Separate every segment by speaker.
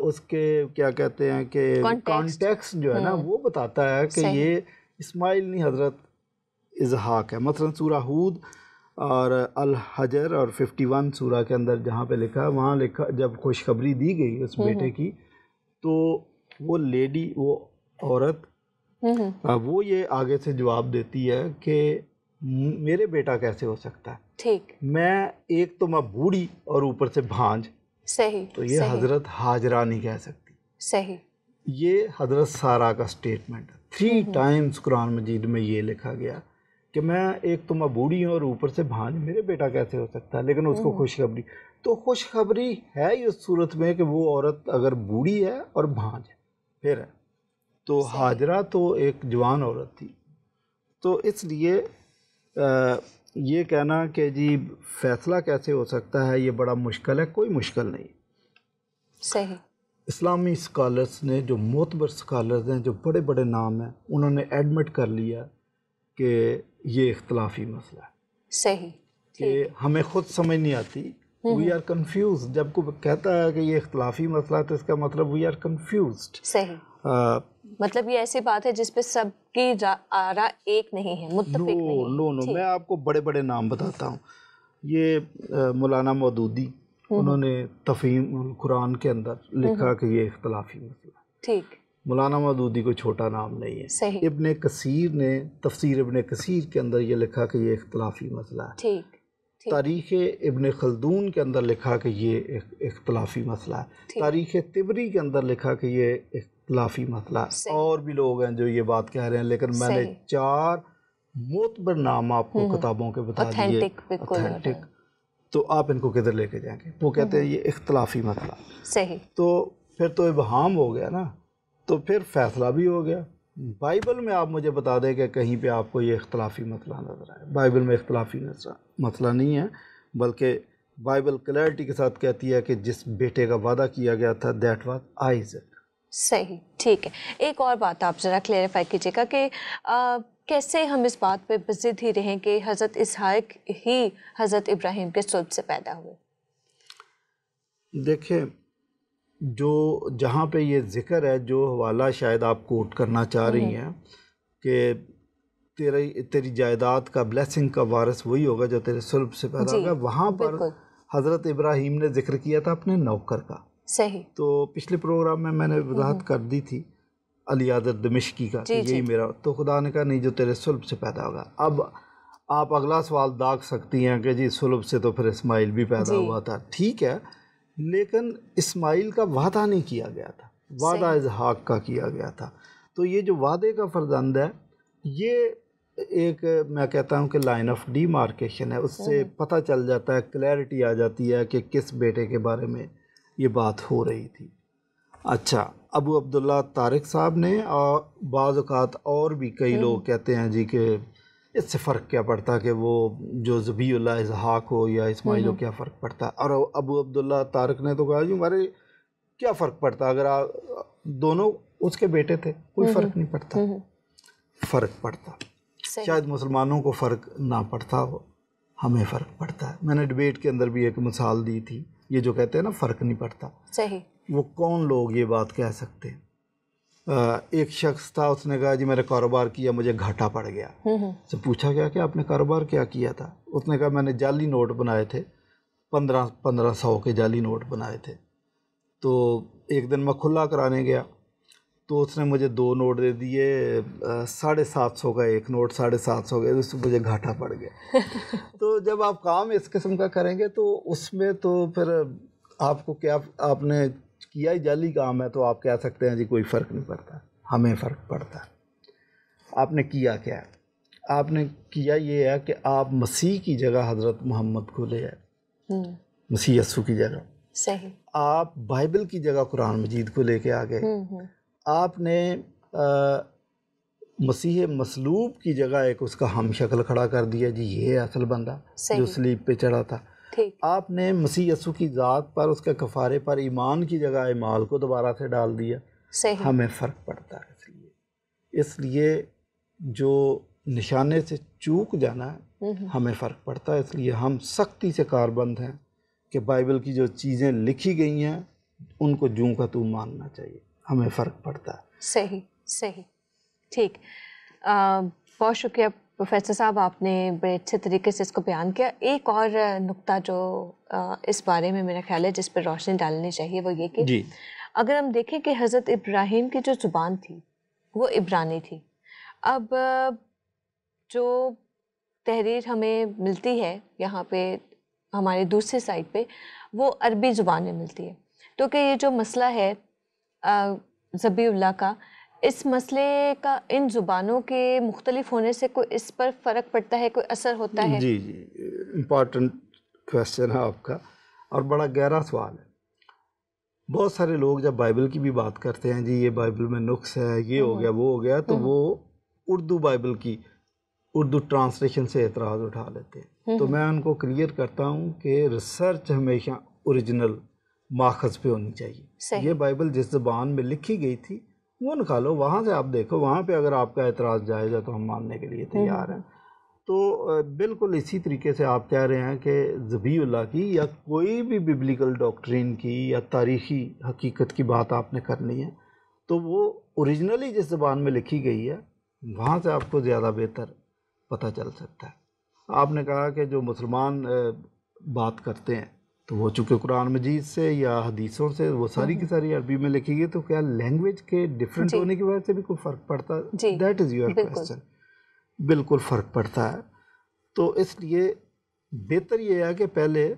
Speaker 1: اس کے کیا کہتے ہیں کہ کانٹیکسٹ جو ہے نا وہ بتاتا ہے کہ یہ اسماعیل نہیں حضرت اسحاق ہے. مثلا سورہ ہود اور الحجر اور 51 سورہ کے اندر جہاں پہ لکھا وہاں لکھا جب خوشخبری دی گئی اس بیٹے کی تو وہ لیڈی وہ عورت وہ یہ آگے سے جواب دیتی ہے کہ میرے بیٹا کیسے ہو سکتا ہے,
Speaker 2: ٹھیک,
Speaker 1: میں ایک تو میں بوڑھی اور اوپر سے بھانج,
Speaker 2: صحیح,
Speaker 1: تو یہ حضرت ہاجرہ نہیں کہہ سکتی.
Speaker 2: صحیح,
Speaker 1: یہ حضرت سارہ کا سٹیٹمنٹ ہے. 3 ٹائمز قرآن مجید میں یہ لکھا گیا کہ میں ایک تو میں بوڑھی ہوں اور اوپر سے بھانج, میرے بیٹا کیسے ہو سکتا ہے. لیکن اس کو خوشخبری, تو خوشخبری ہے اس صورت میں کہ وہ عورت اگر بوڑھی ہے اور بھانج ہے پھر ہے, تو ہاجرہ تو ایک جوان عورت تھی. تو اس لیے یہ کہنا کہ جی فیصلہ کیسے ہو سکتا ہے یہ بڑا مشکل ہے, کوئی مشکل نہیں.
Speaker 2: صحیح.
Speaker 1: اسلامی اسکالرس نے جو معتبر اسکالرز ہیں جو بڑے بڑے نام ہیں انہوں نے ایڈمٹ کر لیا کہ یہ اختلافی مسئلہ ہے.
Speaker 2: صحیح.
Speaker 1: کہ ہمیں خود سمجھ نہیں آتی, وی آر کنفیوز. جب کوئی کہتا ہے کہ یہ اختلافی مسئلہ ہے تو اس کا مطلب وی آر کنفیوزڈ.
Speaker 2: صحیح. مطلب یہ ایسی بات ہے جس پہ سب کی آراء ایک نہیں ہے, متفق نہیں.
Speaker 1: نو میں آپ کو بڑے بڑے نام بتاتا ہوں. یہ مولانا مودودی انہوں نے تفہیم القرآن کے اندر لکھا کہ یہ اختلافی مسئلہ ہے.
Speaker 2: ٹھیک.
Speaker 1: مولانا مودودی کوئی چھوٹا نام نہیں ہے.
Speaker 2: صحیح.
Speaker 1: ابن کثیر نے تفسیر ابن کثیر کے اندر یہ لکھا کہ یہ اختلافی مسئلہ ہے.
Speaker 2: ٹھیک.
Speaker 1: تاریخ ابن خلدون کے اندر لکھا کہ یہ اختلافی مسئلہ ہے. تاریخ طبری کے اندر لکھا کہ یہ اختلافی مسئلہ ہے. اور بھی لوگ ہیں جو یہ بات کہہ رہے ہیں, لیکن میں نے 4 معتبر نام آپ کو کتابوں کے بتا دیے اتھینٹک, تو آپ ان کو کدھر لے کے جائیں گے. وہ کہتے ہیں یہ اختلافی مسئلہ.
Speaker 2: صحیح. تو
Speaker 1: پھر تو ابہام ہو گیا نا, تو پھر فیصلہ بھی ہو گیا. بائبل میں آپ مجھے بتا دیں کہ کہیں پہ آپ کو یہ اختلافی مسئلہ نظر آئے. بائبل میں اختلافی مسئلہ نہیں ہے, بلکہ بائبل کلیئرٹی کے ساتھ کہتی ہے کہ جس بیٹے کا وعدہ کیا گیا تھا دیٹ واز آئزک.
Speaker 2: صحیح. ٹھیک ہے. ایک اور بات آپ ذرا کلیئرفائی کیجیے گا کہ کیسے ہم اس بات پہ بضد ہی رہیں کہ حضرت اسحاق ہی حضرت ابراہیم کے صلب سے پیدا ہوئے.
Speaker 1: دیکھیں جو جہاں پہ یہ ذکر ہے, جو حوالہ شاید آپ کوٹ کرنا چاہ رہی ہیں کہ تیری جائیداد کا بلیسنگ کا وارث وہی ہوگا جو تیرے صلب سے پیدا ہوگا, وہاں پر حضرت ابراہیم نے ذکر کیا تھا اپنے نوکر کا.
Speaker 2: صحیح. تو
Speaker 1: پچھلے پروگرام میں نے وضاحت کر دی تھی علی عادر دمشقی کا کہ یہی میرا, تو خدا نے کہا نہیں جو تیرے صلب سے پیدا ہوگا. اب آپ اگلا سوال داغ سکتی ہیں کہ جی صلب سے تو پھر اسماعیل بھی پیدا ہوا تھا. ٹھیک ہے, لیکن اسماعیل کا وعدہ نہیں کیا گیا تھا, وعدہ اسحاق کا کیا گیا تھا. تو یہ جو وعدے کا فرزند ہے یہ ایک میں کہتا ہوں کہ لائن آف ڈی مارکیشن ہے. اس سے پتہ چل جاتا ہے, کلیئرٹی آ جاتی ہے کہ کس بیٹے کے بارے میں یہ بات ہو رہی تھی. اچھا, ابو عبداللہ طارق صاحب نے اور بعض اوقات اور بھی کئی لوگ کہتے ہیں جی کہ اس سے فرق کیا پڑتا کہ وہ جو ذبیح اللہ اسحاق ہو یا اسماعیل ہو, کیا فرق پڑتا. اور ابو عبداللہ طارق نے تو کہا جی ہمارے کیا فرق پڑتا, اگر دونوں اس کے بیٹے تھے کوئی فرق نہیں پڑتا. فرق پڑتا, شاید مسلمانوں کو فرق نہ پڑتا ہو, ہمیں فرق پڑتا ہے. میں نے ڈبیٹ کے اندر بھی ایک مثال دی تھی, یہ جو کہتے ہیں نا فرق نہیں پڑتا,
Speaker 2: صحیح,
Speaker 1: وہ کون لوگ یہ بات کہہ سکتے ہیں. ایک شخص تھا, اس نے کہا جی میں نے کاروبار کیا مجھے گھاٹا پڑ گیا. سے پوچھا گیا کہ آپ نے کاروبار کیا کیا تھا؟ اس نے کہا میں نے جعلی نوٹ بنائے تھے, 1500 کے جعلی نوٹ بنائے تھے. تو ایک دن میں کھلا کرانے گیا تو اس نے مجھے 2 نوٹ دے دیے, 750 کا ایک نوٹ, 750 کا, اس سے مجھے گھاٹا پڑ گیا. تو جب آپ کام اس قسم کا کریں گے تو اس میں تو پھر آپ کو کیا, آپ نے کیا ہی جعلی کام ہے تو آپ کہہ سکتے ہیں جی کوئی فرق نہیں پڑتا. ہمیں فرق پڑتا ہے. آپ نے کیا کیا ہے؟ آپ نے کیا یہ ہے کہ آپ مسیح کی جگہ حضرت محمد کو لے آئے, مسیح یسوع کی جگہ.
Speaker 2: صحیح.
Speaker 1: آپ بائبل کی جگہ قرآن مجید کو لے کے آ گئے. آپ نے مسیح مصلوب کی جگہ ایک اس کا ہم شکل کھڑا کر دیا, جی یہ اصل بندہ جو صلیب پہ چڑھا تھا. آپ نے مسیح یسوع کی ذات پر, اس کے کفارے پر ایمان کی جگہ اعمال کو دوبارہ سے ڈال دیا. ہمیں فرق پڑتا ہے. اس لیے جو نشانے سے چوک جانا ہے ہمیں فرق پڑتا ہے. اس لیے ہم سختی سے کاربند ہیں کہ بائبل کی جو چیزیں لکھی گئی ہیں ان کو جوں کا توں ماننا چاہیے. ہمیں فرق پڑتا ہے.
Speaker 2: صحیح صحیح ٹھیک. بہت شکریہ پروفیسر صاحب, آپ نے بڑے اچھے طریقے سے اس کو بیان کیا. ایک اور نقطہ جو اس بارے میں میرا خیال ہے جس پر روشنی ڈالنی چاہیے وہ یہ کہ
Speaker 1: جی
Speaker 2: اگر ہم دیکھیں کہ حضرت ابراہیم کی جو زبان تھی وہ عبرانی تھی. اب جو تحریر ہمیں ملتی ہے یہاں پہ ہمارے دوسری سائڈ پہ وہ عربی زبان میں ملتی ہے. تو کہ یہ جو مسئلہ ہے ذبیح اللہ کا, اس مسئلے کا ان زبانوں کے مختلف ہونے سے کوئی اس پر فرق پڑتا ہے, کوئی اثر ہوتا ہے؟
Speaker 1: جی جی امپورٹنٹ کویشچن ہے آپ کا اور بڑا گہرا سوال ہے. بہت سارے لوگ جب بائبل کی بھی بات کرتے ہیں, جی یہ بائبل میں نقص ہے, یہ ہو گیا وہ ہو گیا, تو وہ اردو بائبل کی اردو ٹرانسلیشن سے اعتراض اٹھا لیتے ہیں. تو میں ان کو کلیئر کرتا ہوں کہ ریسرچ ہمیشہ اوریجنل ماخذ پہ ہونی چاہیے. یہ بائبل جس زبان میں لکھی گئی تھی وہ نکالو, وہاں سے آپ دیکھو, وہاں پہ اگر آپ کا اعتراض جائز ہے تو ہم ماننے کے لیے تیار ہیں. تو بالکل اسی طریقے سے آپ کہہ رہے ہیں کہ ذبیح اللہ کی یا کوئی بھی ببلیکل ڈاکٹرین کی یا تاریخی حقیقت کی بات آپ نے کرنی ہے تو وہ اوریجنلی جس زبان میں لکھی گئی ہے وہاں سے آپ کو زیادہ بہتر پتہ چل سکتا ہے. آپ نے کہا کہ جو مسلمان بات کرتے ہیں تو وہ چونکہ قرآن مجید سے یا حدیثوں سے وہ ساری کی ساری عربی میں لکھی گئی, تو کیا لینگویج کے ڈفرینٹ ہونے کی وجہ سے بھی کوئی فرق پڑتا ہے؟ That is your question. بالکل فرق پڑتا ہے. تو اس لیے بہتر یہ ہے کہ پہلے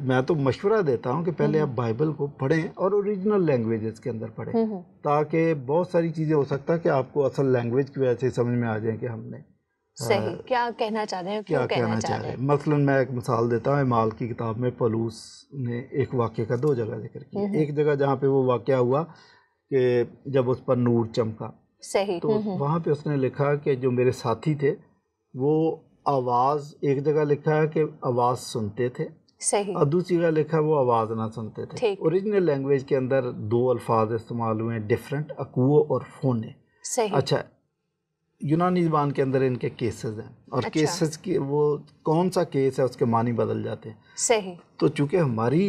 Speaker 1: میں تو مشورہ دیتا ہوں کہ پہلے آپ بائبل کو پڑھیں اور اوریجنل لینگویجز کے اندر پڑھیں, تاکہ بہت ساری چیزیں ہو سکتا ہے کہ آپ کو اصل لینگویج کی وجہ سے سمجھ میں آ جائیں کہ ہم نے
Speaker 2: صحیح کیا کہنا چاہ رہے ہیں,
Speaker 1: کیا کہنا چاہ رہے ہیں. مثلاً میں ایک مثال دیتا ہوں, اعمال کی کتاب میں پولس نے ایک واقعے کا 2 جگہ ذکر کیا. ایک جگہ جہاں پہ وہ واقعہ ہوا کہ جب اس پر نور چمکا, تو وہاں پہ اس نے لکھا کہ جو میرے ساتھی تھے وہ آواز, ایک جگہ لکھا ہے کہ آواز سنتے تھے, اور دوسری جگہ لکھا وہ آواز نہ سنتے تھے. اوریجنل لینگویج کے اندر 2 الفاظ استعمال ہوئے ہیں ڈفرینٹ, اکوو اور فونے. اچھا, یونانی زبان کے اندر ان کے کیسز ہیں, اور کیسز کی وہ کون سا کیس ہے اس کے معنی بدل جاتے ہیں.
Speaker 2: صحیح.
Speaker 1: تو چونکہ ہماری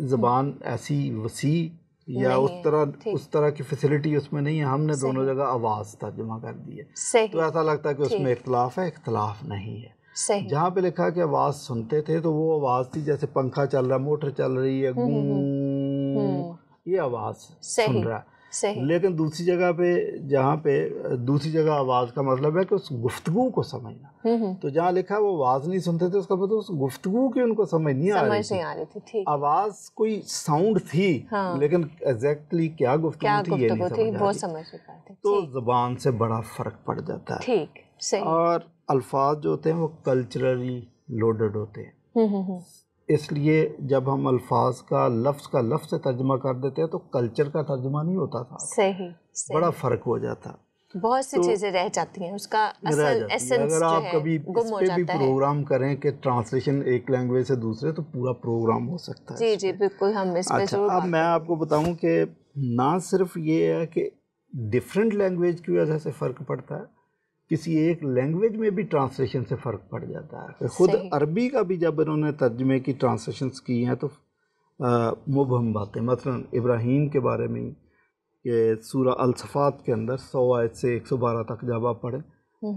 Speaker 1: زبان ایسی وسیع یا اس طرح کی فیسلٹی اس میں نہیں ہے, ہم نے دونوں جگہ آواز ترجمہ کر دی ہے, تو ایسا لگتا ہے کہ اس میں اختلاف ہے. اختلاف نہیں ہے. جہاں پہ لکھا کہ آواز سنتے تھے تو وہ آواز تھی جیسے پنکھا چل رہا ہے, موٹر چل رہی ہے, گوں, یہ آواز سن رہا ہے. لیکن دوسری جگہ پہ جہاں پہ دوسری جگہ آواز کا مطلب ہے کہ اس گفتگو کو سمجھنا, تو جہاں لکھا وہ آواز نہیں سنتے تھے اس کا مطلب اس گفتگو کی ان کو سمجھ نہیں آ رہی تھی. آواز کوئی ساؤنڈ تھی لیکن ایگزیکٹلی کیا گفتگو تھی یہ نہیں سمجھ آ رہی. تو زبان سے بڑا فرق پڑ جاتا ہے. اور الفاظ جو ہوتے ہیں وہ کلچرلی لوڈڈ ہوتے ہیں, اس لیے جب ہم الفاظ کا لفظ سے ترجمہ کر دیتے ہیں تو کلچر کا ترجمہ نہیں ہوتا تھا. صحیح. بڑا فرق ہو جاتا.
Speaker 2: بہت سی چیزیں رہ جاتی ہیں, اس کا اصل ایسنس
Speaker 1: اگر آپ کبھی اس پہ بھی پروگرام کریں کہ ٹرانسلیشن ایک لینگویج سے دوسرے, تو پورا پروگرام ہو سکتا ہے.
Speaker 2: جی جی بالکل, ہم اس پہ ضرور.
Speaker 1: اب میں آپ کو بتاؤں کہ نہ صرف یہ ہے کہ ڈفرینٹ لینگویج کی وجہ سے فرق پڑتا ہے, کسی ایک لینگویج میں بھی ٹرانسلیشن سے فرق پڑ جاتا ہے. خود عربی کا بھی جب انہوں نے ترجمے کی ٹرانسلیشنس کی ہیں تو مبہم باتیں, مثلا ابراہیم کے بارے میں کہ سورہ الصفات کے اندر 100 آیت سے 112 تک جب آپ پڑھیں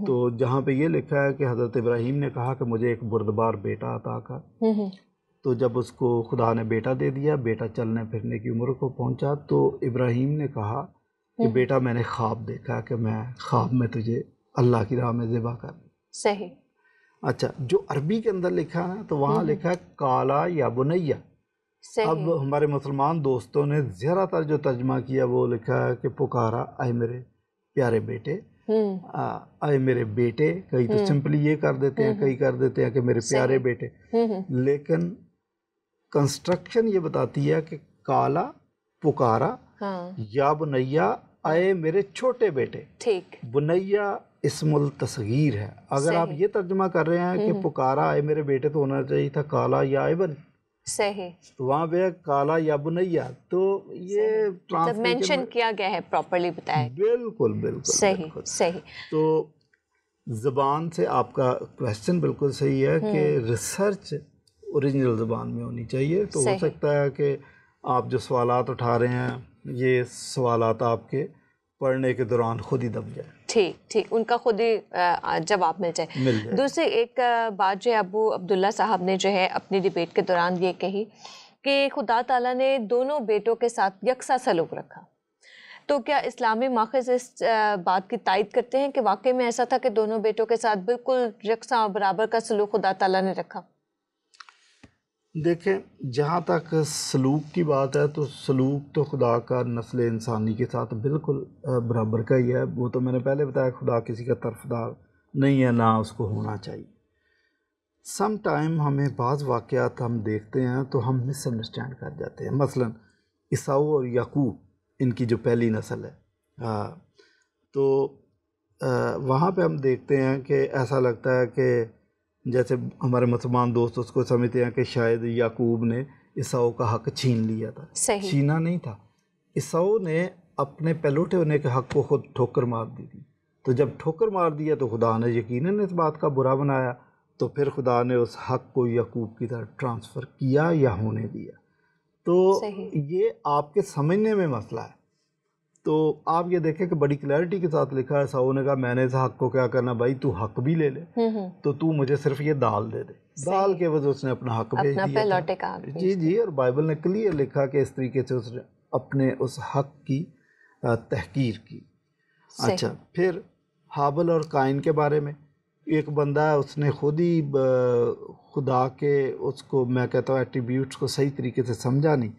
Speaker 1: تو جہاں پہ یہ لکھا ہے کہ حضرت ابراہیم نے کہا کہ مجھے ایک بردبار بیٹا عطا کر, تو جب اس کو خدا نے بیٹا دے دیا, بیٹا چلنے پھرنے کی عمر کو پہنچا, تو ابراہیم نے کہا کہ بیٹا میں نے خواب دیکھا کہ میں خواب میں تجھے اللہ کی راہ میں ذبح کر.
Speaker 2: صحیح.
Speaker 1: اچھا, جو عربی کے اندر لکھا نا تو وہاں لکھا ہے کالا یا بنیا. اب ہمارے مسلمان دوستوں نے زیادہ تر جو ترجمہ کیا وہ لکھا ہے کہ پکارا اے میرے پیارے بیٹے, اے میرے بیٹے. کئی تو سمپلی یہ کر دیتے ہیں, کئی کر دیتے ہیں کہ میرے پیارے بیٹے, لیکن کنسٹرکشن یہ بتاتی ہے کہ کالا پکارا یا بنیا اے میرے چھوٹے بیٹے. ٹھیک. بنیا اسم التصغیر ہے. اگر آپ یہ ترجمہ کر رہے ہیں کہ پکارا اے میرے بیٹے, تو ہونا چاہیے تھا کالا یا ابن.
Speaker 2: صحیح.
Speaker 1: تو وہاں پہ کالا یا بنیا, تو یہ
Speaker 2: ٹرانسلیشن مینشن کیا گیا ہے, پراپرلی بتایا.
Speaker 1: بالکل بالکل
Speaker 2: صحیح صحیح.
Speaker 1: تو زبان سے آپ کا کویسچن بالکل صحیح ہے کہ ریسرچ اوریجنل زبان میں ہونی چاہیے. تو ہو سکتا ہے کہ آپ جو سوالات اٹھا رہے ہیں یہ سوالات آپ کے پڑھنے کے دوران خود ہی دب جائے.
Speaker 2: ٹھیک ان کا خود ہی جواب مل جائے. دوسری ایک بات جو ابو عبداللہ صاحب نے جو ہے اپنی ڈبیٹ کے دوران یہ کہی کہ خدا تعالیٰ نے دونوں بیٹوں کے ساتھ یکساں سلوک رکھا. تو کیا اسلامی ماخذ اس بات کی تائید کرتے ہیں کہ واقعی میں ایسا تھا کہ دونوں بیٹوں کے ساتھ بالکل یکساں برابر کا سلوک خدا تعالیٰ نے رکھا؟
Speaker 1: دیکھیں جہاں تک سلوک کی بات ہے تو سلوک تو خدا کا نسل انسانی کے ساتھ بالکل برابر کا ہی ہے. وہ تو میں نے پہلے بتایا خدا کسی کا طرفدار نہیں ہے، نہ اس کو ہونا چاہیے. سم ٹائم ہمیں بعض واقعات ہم دیکھتے ہیں تو ہم مس انڈرسٹینڈ کر جاتے ہیں. مثلا عیساؤ اور یعقوب ان کی جو پہلی نسل ہے تو وہاں پہ ہم دیکھتے ہیں کہ ایسا لگتا ہے کہ جیسے ہمارے مسلمان دوست اس کو سمجھتے ہیں کہ شاید یعقوب نے عیساؤ کا حق چھین لیا تھا. چھینا نہیں تھا، عیساؤ نے اپنے پہلوٹے ہونے کے حق کو خود ٹھوکر مار دی تھی. تو جب ٹھوکر مار دیا تو خدا نے یقیناً اس بات کا برا بنایا، تو پھر خدا نے اس حق کو یعقوب کی طرف ٹرانسفر کیا یا ہونے دیا. تو یہ آپ کے سمجھنے میں مسئلہ ہے. تو آپ یہ دیکھیں کہ بڑی کلیئرٹی کے ساتھ لکھا ہے. عیساؤ نے کہا میں نے اس حق کو کیا کرنا بھائی، تو حق بھی لے لے، تو مجھے صرف یہ دال دے دے. دال کے وجہ سے اس نے اپنا حق بھیج دیا تھا. جی اور بائبل نے کلیئر لکھا کہ اس طریقے سے اس نے اپنے اس حق کی تحقیر کی. اچھا پھر حابل اور قائن کے بارے میں ایک بندہ ہے، اس نے خود ہی خدا کے اس کو میں کہتا ہوں ایٹریبیوٹس کو صحیح طریقے سے سمجھا نہیں،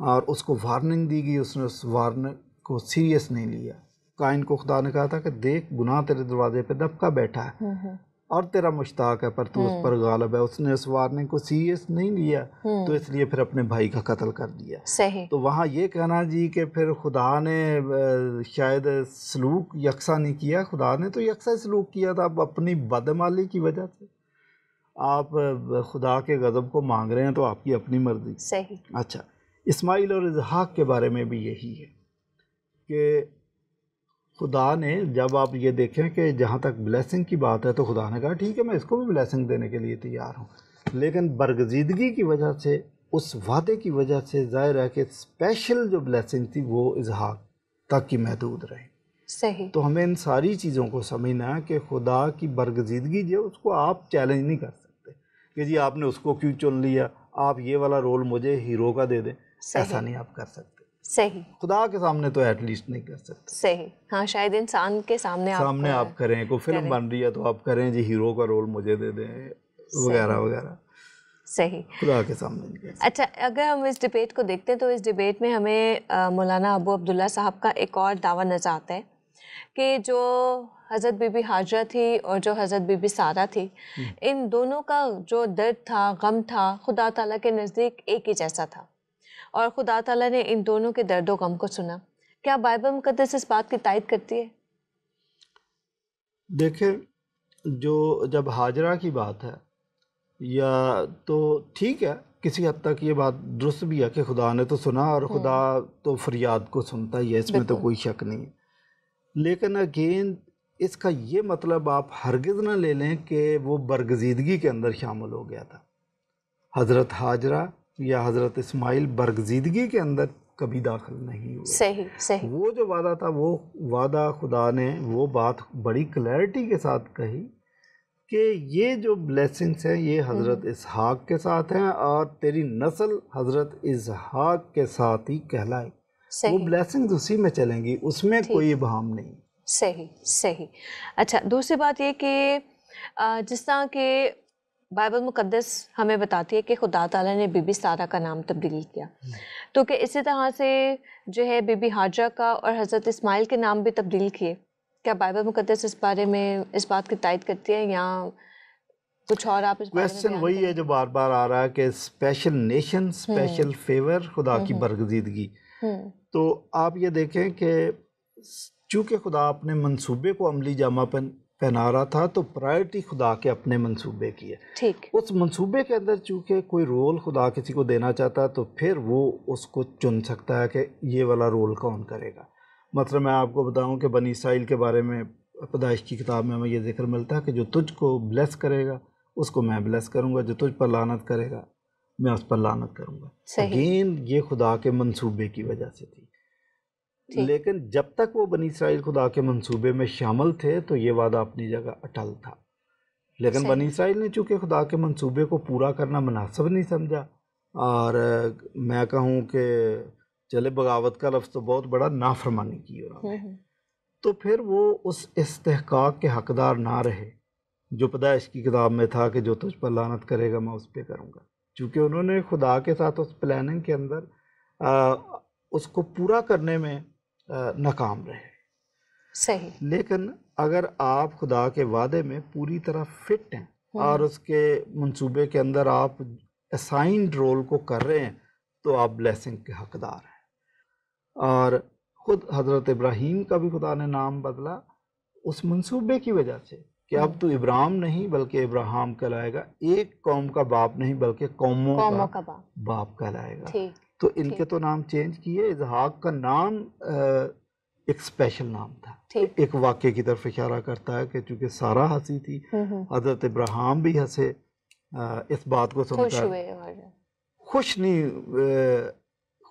Speaker 1: اور اس کو وارننگ دی گئی، اس نے اس وارننگ کو سیریس نہیں لیا. قائن کو خدا نے کہا تھا کہ دیکھ گناہ تیرے دروازے پہ دبکا بیٹھا ہے اور تیرا مشتاق ہے، پر تو اس پر غالب ہے. اس نے اس وارننگ کو سیریس نہیں لیا تو اس لیے پھر اپنے بھائی کا قتل کر دیا. تو وہاں یہ کہنا جی کہ پھر خدا نے شاید سلوک یکساں نہیں کیا، خدا نے تو یکساں سلوک کیا تھا. اب اپنی بدعمالی کی وجہ سے آپ خدا کے غضب کو مانگ رہے ہیں تو آپ کی اپنی مرضی. اچھا اسماعیل اور اسحاق کے بارے میں بھی یہی ہے کہ خدا نے جب آپ یہ دیکھیں کہ جہاں تک بلیسنگ کی بات ہے تو خدا نے کہا ٹھیک ہے میں اس کو بھی بلیسنگ دینے کے لیے تیار ہوں، لیکن برگزیدگی کی وجہ سے، اس وعدے کی وجہ سے ظاہر ہے کہ اسپیشل جو بلیسنگ تھی وہ اسحاق تک کی محدود رہی. تو ہمیں ان ساری چیزوں کو سمجھنا ہے کہ خدا کی برگزیدگی جو اس کو آپ چیلنج نہیں کر سکتے کہ جی آپ نے اس کو کیوں چن لیا، آپ یہ والا رول مجھے ہیرو کا دے دیں. ایسا نہیں آپ کر سکتے. خدا کے سامنے تو ایٹ لیسٹ نہیں کر سکتے.
Speaker 2: ہاں شاید انسان کے سامنے
Speaker 1: آپ کریں. کوئی فلم بن رہی ہے تو آپ کریں جی ہیرو کا رول مجھے دے دیں وغیرہ وغیرہ. خدا کے سامنے نہیں.
Speaker 2: اچھا اگر ہم اس ڈبیٹ کو دیکھتے ہیں تو اس ڈبیٹ میں ہمیں مولانا ابو عبداللہ صاحب کا ایک اور دعویٰ نظر آتا ہے کہ جو حضرت بی بی حاجرہ تھی اور جو حضرت بی بی سارہ تھی، ان دونوں کا جو درد تھا، غم تھا، خدا تعالیٰ کے نزدیک ایک ہی جیسا تھا، اور خدا تعالیٰ نے ان دونوں کے درد و غم کو سنا. کیا بائبل مقدس اس بات کی تائید کرتی ہے؟
Speaker 1: دیکھیں جب حاجرہ کی بات ہے یا تو ٹھیک ہے، کسی حد تک یہ بات درست بھی ہے کہ خدا نے تو سنا، اور خدا تو فریاد کو سنتا ہی ہے، اس میں تو کوئی شک نہیں ہے. لیکن اگین اس کا یہ مطلب آپ ہرگز نہ لے لیں کہ وہ برگزیدگی کے اندر شامل ہو گیا تھا. حضرت حاجرہ یا حضرت اسماعیل برگزیدگی کے اندر کبھی داخل نہیں ہوئے. وہ جو وعدہ تھا وہ وعدہ خدا نے وہ بات بڑی کلیئرٹی کے ساتھ کہی کہ یہ جو بلیسنگز ہیں یہ حضرت اسحاق کے ساتھ ہیں اور تیری نسل حضرت اسحاق کے ساتھ ہی کہلائے. وہ بلیسنگز اسی میں چلیں گی، اس میں کوئی ابہام نہیں.
Speaker 2: صحیح. اچھا دوسری بات یہ کہ جس طرح کہ بائبل مقدس ہمیں بتاتی ہے کہ خدا تعالیٰ نے بی بی سارہ کا نام تبدیل کیا، تو کہ اسی طرح سے جو ہے بی بی حاجرہ کا اور حضرت اسماعیل کے نام بھی تبدیل کیے. کیا بائبل مقدس اس بارے میں اس بات کی تائید کرتی ہے یا کچھ اور؟ آپ اس بارے میں
Speaker 1: کویسچن وہی ہے جو بار بار آ رہا ہے کہ اسپیشل نیشن، اسپیشل فیور، خدا کی برگزیدگی. تو آپ یہ دیکھیں کہ چونکہ خدا اپنے منصوبے کو عملی جامہ پہنا رہا تھا تو پرائرٹی خدا کے اپنے منصوبے کی ہے. اس منصوبے کے اندر چونکہ کوئی رول خدا کسی کو دینا چاہتا ہے تو پھر وہ اس کو چن سکتا ہے کہ یہ والا رول کون کرے گا. مثلا میں آپ کو بتاؤں کہ بنی اسرائیل کے بارے میں پیدائش کی کتاب میں ہمیں یہ ذکر ملتا ہے کہ جو تجھ کو بلیس کرے گا اس کو میں بلیس کروں گا، جو تجھ پر لعنت کرے گا میں اس پر لعنت کروں گا.
Speaker 2: صحیح.
Speaker 1: اگین یہ خدا کے منصوبے کی وجہ سے تھی. لیکن جب تک وہ بنی اسرائیل خدا کے منصوبے میں شامل تھے تو یہ وعدہ اپنی جگہ اٹل تھا. لیکن بنی اسرائیل نے چونکہ خدا کے منصوبے کو پورا کرنا مناسب نہیں سمجھا، اور میں کہوں کہ چلے بغاوت کا لفظ تو بہت بڑا، نافرمانی کی انہوں نے، تو پھر وہ اس استحقاق کے حقدار نہ رہے جو پیدائش کی کتاب میں تھا کہ جو تجھ پر لعنت کرے گا میں اس پہ کروں گا. چونکہ انہوں نے خدا کے ساتھ اس پلاننگ کے اندر اس کو پورا کرنے میں ناکام رہے.
Speaker 2: صحیح.
Speaker 1: لیکن اگر آپ خدا کے وعدے میں پوری طرح فٹ ہیں اور اس کے منصوبے کے اندر آپ اسائنڈ رول کو کر رہے ہیں تو آپ بلیسنگ کے حقدار ہیں. اور خود حضرت ابراہیم کا بھی خدا نے نام بدلا اس منصوبے کی وجہ سے کہ اب تو ابراہیم نہیں بلکہ ابراہیم کہلائے گا، ایک قوم کا باپ نہیں بلکہ قوموں کا باپ کہلائے گا. تو ان کے تو نام چینج کیے. اسحاق کا نام ایک اسپیشل نام تھا، ایک واقعے کی طرف اشارہ کرتا ہے کہ چونکہ سارہ ہنسی تھی، حضرت ابراہیم بھی ہنسے اس بات کو سن کر.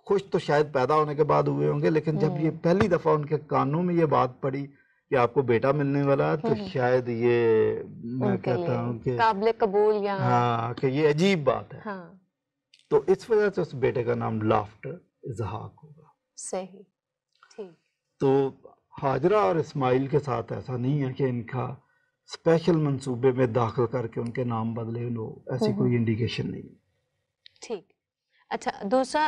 Speaker 1: خوش تو شاید پیدا ہونے کے بعد ہوئے ہوں گے، لیکن جب یہ پہلی دفعہ ان کے کانوں میں یہ بات پڑی کہ آپ کو بیٹا ملنے والا ہے تو شاید یہ میں کہتا ہوں کہ
Speaker 2: قابل قبول،
Speaker 1: ہاں کہ یہ عجیب بات ہے. تو اس وجہ سے اس بیٹے کا نام لافٹر اسحاق ہوگا.
Speaker 2: صحیح. ٹھیک.
Speaker 1: تو ہاجرہ اور اسماعیل کے ساتھ ایسا نہیں ہے کہ ان کا اسپیشل منصوبے میں داخل کر کے ان کے نام بدلے لو، ایسی کوئی انڈیکیشن نہیں.
Speaker 2: ٹھیک. اچھا، دوسرا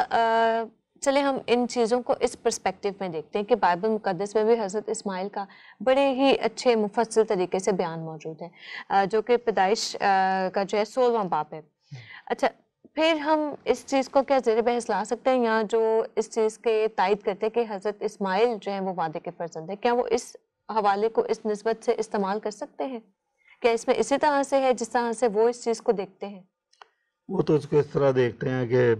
Speaker 2: چلے ہم ان چیزوں کو اس پرسپیکٹیو میں دیکھتے ہیں کہ بائبل مقدس میں بھی حضرت اسماعیل کا بڑے ہی اچھے مفصل طریقے سے بیان موجود ہے، جو کہ پیدائش کا جو ہے 16واں باب ہے. اچھا، پھر ہم اس چیز کو کیا زیر بحث لا سکتے ہیں یا جو اس چیز کے تائید کرتے ہیں کہ حضرت اسماعیل جو ہیں وہ وعدے کے فرزند ہیں، کیا وہ اس حوالے کو اس نسبت سے استعمال کر سکتے ہیں؟ کیا اس میں اسی طرح سے ہے جس طرح سے وہ اس چیز کو دیکھتے ہیں؟
Speaker 1: وہ تو اس کو اس طرح دیکھتے ہیں کہ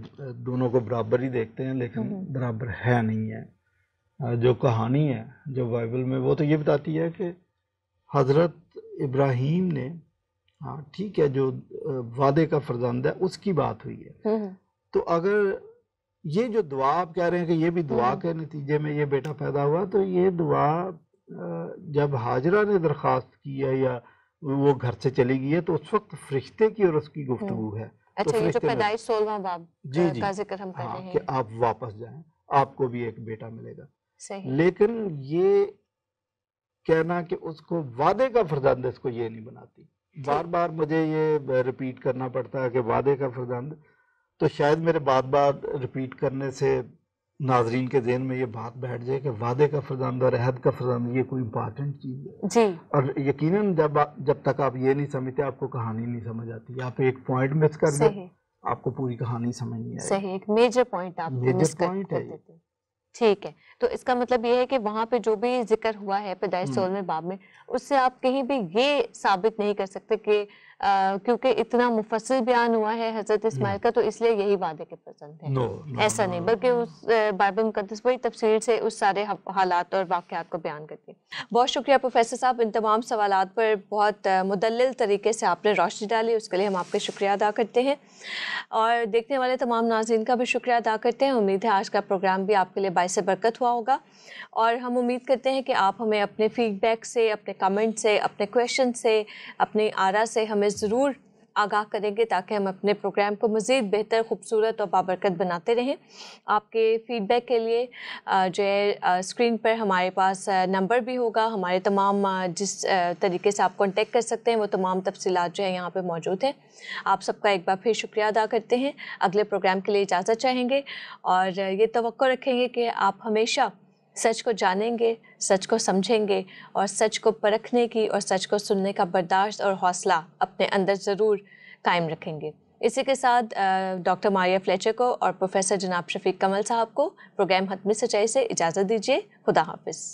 Speaker 1: دونوں کو برابر ہی دیکھتے ہیں، لیکن برابر ہے نہیں ہے. جو کہانی ہے جو بائبل میں وہ تو یہ بتاتی ہے کہ حضرت ابراہیم نے، ہاں ٹھیک ہے، جو وعدے کا فرزند ہے اس کی بات ہوئی ہے، تو اگر یہ جو دعا آپ کہہ رہے ہیں کہ یہ بھی دعا کے نتیجے میں یہ بیٹا پیدا ہوا، تو یہ دعا جب ہاجرہ نے درخواست کی ہے یا وہ گھر سے چلی گئی ہے تو اس وقت فرشتے کی اور اس کی گفتگو ہے.
Speaker 2: اچھا، یہ جو پیدائش 16واں باب کا ذکر ہم کر رہے ہیں
Speaker 1: کہ آپ واپس جائیں، آپ کو بھی ایک بیٹا ملے گا.
Speaker 2: صحیح.
Speaker 1: لیکن یہ کہنا کہ اس کو وعدے کا فرزند، اس کو یہ نہیں بناتی. بار بار مجھے یہ ریپیٹ کرنا پڑتا ہے کہ وعدے کا فرزند، تو شاید میرے بار بار ریپیٹ کرنے سے ناظرین کے ذہن میں یہ بات بیٹھ جائے کہ وعدے کا فرزند اور عہد کا فرزند یہ کوئی امپارٹنٹ چیز ہے
Speaker 2: جی. اور
Speaker 1: یقیناً جب تک آپ یہ نہیں سمجھتے آپ کو کہانی نہیں سمجھ آتی. آپ ایک پوائنٹ مس کر دیں آپ کو پوری کہانی سمجھ نہیں آئے.
Speaker 2: صحیح. ایک میجر پوائنٹ آپ مس کر دیتے ہیں. ٹھیک ہے، تو اس کا مطلب یہ ہے کہ وہاں پہ جو بھی ذکر ہوا ہے پیدائش 16ویں باب میں، اس سے آپ کہیں بھی یہ ثابت نہیں کر سکتے کہ کیونکہ اتنا مفصل بیان ہوا ہے حضرت اسماعیل کا تو اس لیے یہی وعدے کے فرزند ہیں. ایسا نہیں، بلکہ اس بائبل مقدس بڑی تفصیل سے اس سارے حالات اور واقعات کو بیان کرتی ہے. بہت شکریہ پروفیسر صاحب، ان تمام سوالات پر بہت مدلل طریقے سے آپ نے روشنی ڈالی، اس کے لیے ہم آپ کا شکریہ ادا کرتے ہیں، اور دیکھنے والے تمام ناظرین کا بھی شکریہ ادا کرتے ہیں. امید ہے آج کا پروگرام بھی آپ کے لیے باعث برکت ہوا ہوگا، اور ہم امید کرتے ہیں کہ آپ ہمیں اپنے فیڈ بیک سے، اپنے کمنٹ سے، اپنے کویشچن سے، اپنی آرا سے ہمیں ضرور آگاہ کریں گے تاکہ ہم اپنے پروگرام کو مزید بہتر، خوبصورت اور بابرکت بناتے رہیں. آپ کے فیڈ بیک کے لیے جو ہے اسکرین پر ہمارے پاس نمبر بھی ہوگا، ہمارے تمام جس طریقے سے آپ کانٹیکٹ کر سکتے ہیں وہ تمام تفصیلات جو ہے یہاں پہ موجود ہیں. آپ سب کا ایک بار پھر شکریہ ادا کرتے ہیں. اگلے پروگرام کے لیے اجازت چاہیں گے اور یہ توقع رکھیں گے کہ آپ ہمیشہ سچ کو جانیں گے، سچ کو سمجھیں گے، اور سچ کو پرکھنے کی اور سچ کو سننے کا برداشت اور حوصلہ اپنے اندر ضرور قائم رکھیں گے. اسی کے ساتھ ڈاکٹر ماریا فلیچر کو اور پروفیسر جناب شفیق کمل صاحب کو پروگرام حتمی سچائی سے اجازت دیجیے. خدا حافظ.